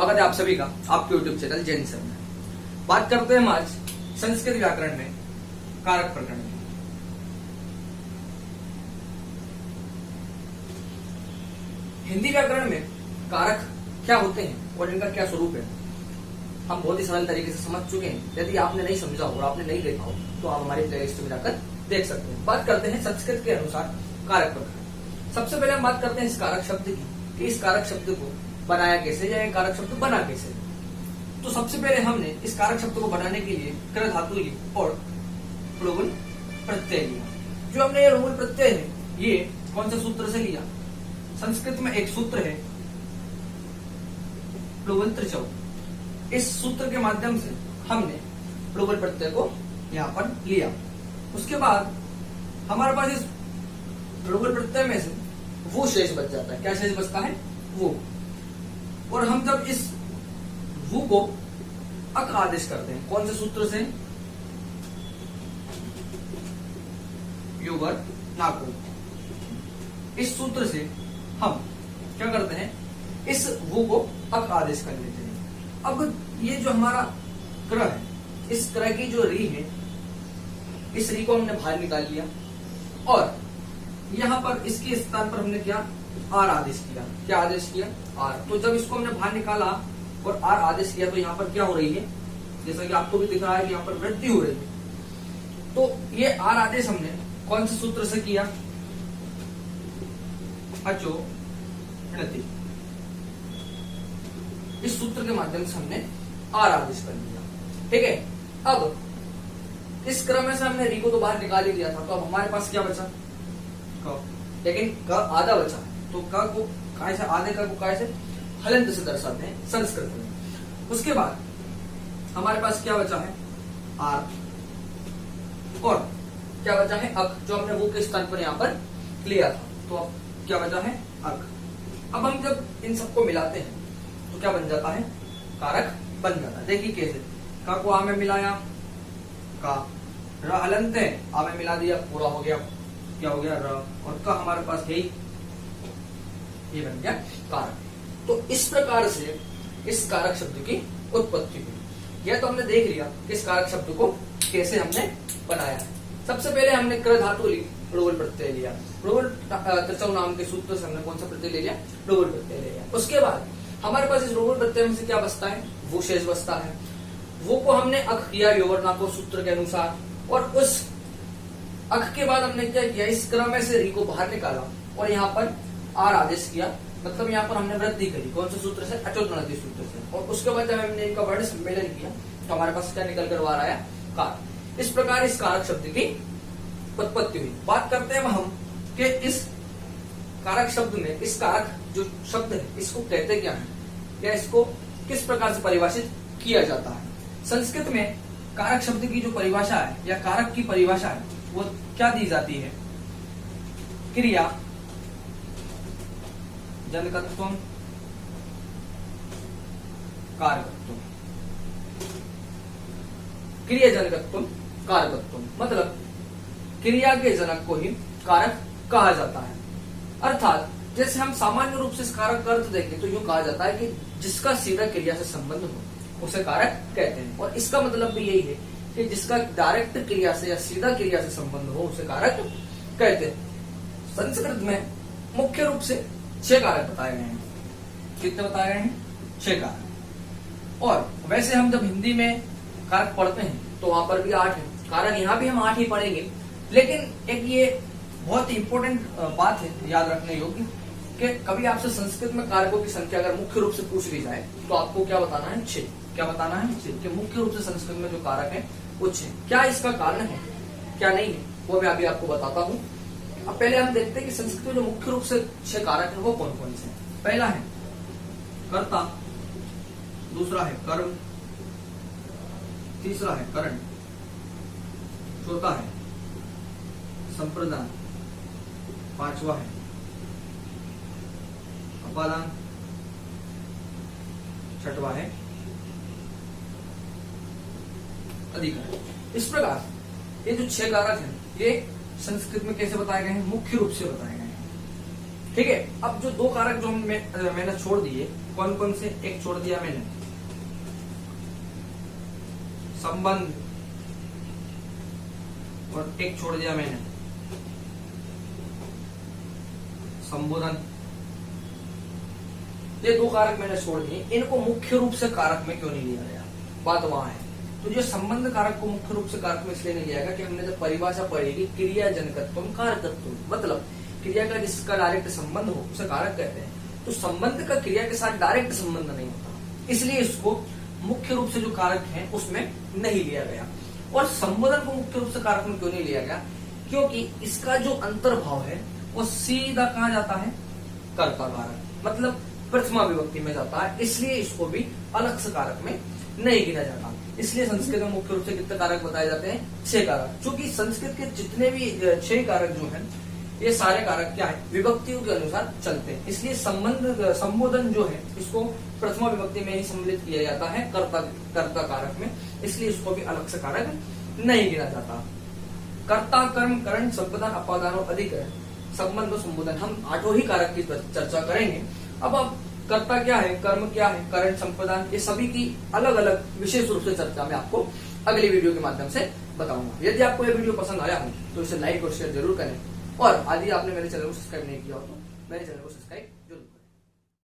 स्वागत है आप सभी का आपके YouTube चैनल जैन सर में। बात करते हैं हम आज संस्कृत व्याकरण में कारक प्रकरण में। हिंदी व्याकरण में कारक क्या होते हैं और इनका क्या स्वरूप है हम बहुत ही सरल तरीके से समझ चुके हैं। यदि आपने नहीं समझा हो और आपने नहीं देखा हो तो आप हमारे प्लेलिस्ट में जाकर देख सकते हैं। बात करते हैं संस्कृत के अनुसार कारक प्रकरण। सबसे पहले हम बात करते हैं इस कारक शब्द की कि इस कारक शब्द को बनाया कैसे या ये कारक शब्द बना कैसे। तो सबसे पहले हमने इस कारक शब्द को बनाने के लिए कृ धातु ली और प्लुगुन प्रत्यय लिया। जो हमने ये लुगुन प्रत्यय है ये कौन से सूत्र से लिया? संस्कृत में एक सूत्र है प्लुगुन त्रिचौ। इस सूत्र के माध्यम से हमने प्लुगुन प्रत्यय को यहाँ पर लिया। उसके बाद हमारे पास इस प्लुगुन प्रत्यय में से वो शेष बच जाता है। क्या शेष बचता है? वो। और हम जब इस वो को अक आदेश करते हैं कौन से सूत्र से? युगर नाको। इस सूत्र से हम क्या करते हैं? इस वो को अक आदेश कर लेते हैं। अब ये जो हमारा क्र है इस क्र की जो री है इस री को हमने बाहर निकाल लिया और यहां पर इसके स्थान पर हमने क्या आर आदेश किया। क्या आदेश किया? आर। तो जब इसको हमने बाहर निकाला और आर आदेश किया तो यहाँ पर क्या हो रही है? जैसा कि आपको भी दिख रहा है कि यहाँ पर वृद्धि हो रही है। तो ये आर आदेश हमने कौन से सूत्र से किया? अचो णति। इस सूत्र के माध्यम से हमने आर आदेश कर दिया। ठीक है। अब इस क्रम में से हमने री को तो बाहर निकाल ही दिया था तो अब हमारे पास क्या बचा? क। लेकिन क आधा बचा है तो क को काय से आधे क को काय से हलंत से दर्शाते हैं संस्कृत में। उसके बाद हमारे पास क्या बचा है? आर और क्या बचा है? अक। जो हमने वो के स्थान पर यहाँ पर लिया था तो अब क्या बचा है? अक। अब हम जब इन सबको मिलाते हैं तो क्या बन जाता है? कारक बन जाता है। देखिए कैसे? क को आ में मिलाया का, र हलंत है आ में मिला दिया पूरा हो गया। क्या हो गया? र। और का हमारे पास है ही ये बन गया कारक। तो इस प्रकार से इस कारक शब्द की उत्पत्ति हुई। यह तो हमने देख लिया इस कारक शब्द को कैसे हमने बनाया है। सबसे पहले हमने कृ धातु ली, प्लुगुन प्रत्यय लिया। प्लुगुन त्रिचौ नाम के सूत्र से हमने कौन सा प्रत्यय ले लिया? प्लुगुन प्रत्यय ले लिया। उसके बाद हमारे पास इस प्लुगुन प्रत्यय में से क्या बचता है? वो शेष बचता है। वो को हमने अक किया योगरनाको सूत्र के अनुसार और उस अक के बाद हमने क्या किया? इस क्रम में से री को बाहर निकाला और यहाँ पर आर आदेश किया। मतलब यहाँ पर हमने वृद्धि करी कौन से सूत्र से? अचोतनति सूत्र से। और उसके बाद जब हमने इनका वर्ण सम्मेलन किया तो हमारे पास क्या निकल कर आ रहा है? कारक। इस प्रकार इस कारक शब्द की उत्पत्ति हुई। बात करते हैं हम कि इस कारक शब्द में इस कारक जो शब्द है इसको कहते क्या है या इसको किस प्रकार से परिभाषित किया जाता है? संस्कृत में कारक शब्द की जो परिभाषा है या कारक की परिभाषा है वो क्या दी जाती है? क्रिया जनकत्व कारकत्व। क्रिया जनकत्व कारकत्व मतलब क्रिया के जनक को ही कारक कहा जाता है। अर्थात जैसे हम सामान्य रूप से इस कारक का अर्थ देखें तो यूं कहा जाता है कि जिसका सीधा क्रिया से संबंध हो उसे कारक कहते हैं। और इसका मतलब भी यही है कि जिसका डायरेक्ट क्रिया से या सीधा क्रिया से संबंध हो उसे कारक कहते हैं। संस्कृत में मुख्य रूप से 6 कारक बताए गए हैं। कितने बताए गए हैं? 6 कारक। और वैसे हम जब हिंदी में कारक पढ़ते हैं तो वहां पर भी 8 है कारक। यहाँ भी हम 8 ही पढ़ेंगे। लेकिन एक ये बहुत ही इंपॉर्टेंट बात है याद रखने योग्य कि कभी आपसे संस्कृत में कारकों की संख्या अगर मुख्य रूप से पूछ ली जाए तो आपको क्या बताना है? 6। क्या बताना है? 6। कि मुख्य रूप से संस्कृत में जो कारक है वो 6। क्या इसका कारण है क्या नहीं है वो मैं अभी आपको बताता हूँ। अब पहले हम देखते हैं कि संस्कृत में जो मुख्य रूप से 6 कारक है वो कौन कौन से हैं। पहला है कर्ता, दूसरा है कर्म, तीसरा है करण, चौथा है संप्रदान, पांचवा है अपादान, छठवा है अधिकरण। इस प्रकार ये जो 6 कारक हैं ये संस्कृत में कैसे बताए गए हैं? मुख्य रूप से बताए गए हैं। ठीक है। अब जो 2 कारक जो मैंने छोड़ दिए कौन कौन से? एक छोड़ दिया मैंने, संबंध, और एक छोड़ दिया मैंने, संबोधन। ये दो कारक मैंने छोड़ दिए, इनको मुख्य रूप से कारक में क्यों नहीं लिया गया? बात वहां है। तो जो संबंध कारक को मुख्य रूप से कारक में इसलिए नहीं लिया गया कि हमने जब परिभाषा पढ़ी कि क्रिया जनकत्व कारकत्व, मतलब क्रिया का जिसका डायरेक्ट संबंध हो उसे कारक कहते हैं। तो संबंध का क्रिया के साथ डायरेक्ट संबंध नहीं होता, इसलिए इसको मुख्य रूप से जो कारक है उसमें नहीं लिया गया। और संबोधन को मुख्य रूप से कारक में क्यों नहीं लिया गया? क्योंकि इसका जो अंतर्भाव है वो सीधा कहां जाता है? कर्ता कारक, मतलब प्रथमा विभक्ति में जाता है, इसलिए इसको भी अलग से कारक में नहीं गिना जाता। इसलिए संस्कृत में मुख्य रूप से कितने कारक बताए जाते हैं? 6 कारक। क्योंकि संस्कृत के जितने भी 6 कारक जो हैं ये सारे कारक क्या है? विभक्तियों के अनुसार चलते हैं। इसलिए संबोधन जो है इसको प्रथमा विभक्ति में ही सम्मिलित किया जाता है कर्ता कारक में, इसलिए इसको भी अलग से कारक नहीं गिना जाता। कर्ता, कर्म, करण, संपदान, अपादान और अधिकरण, संबंध और संबोधन, हम 8 ही कारक की चर्चा करेंगे। अब कर्ता क्या है, कर्म क्या है, करण, संपदान, ये सभी की अलग अलग विशेष रूप से चर्चा मैं आपको अगली वीडियो के माध्यम से बताऊंगा। यदि आपको यह वीडियो पसंद आया हो तो इसे लाइक और शेयर जरूर करें, और यदि आपने मेरे चैनल को सब्सक्राइब नहीं किया हो तो मेरे चैनल को सब्सक्राइब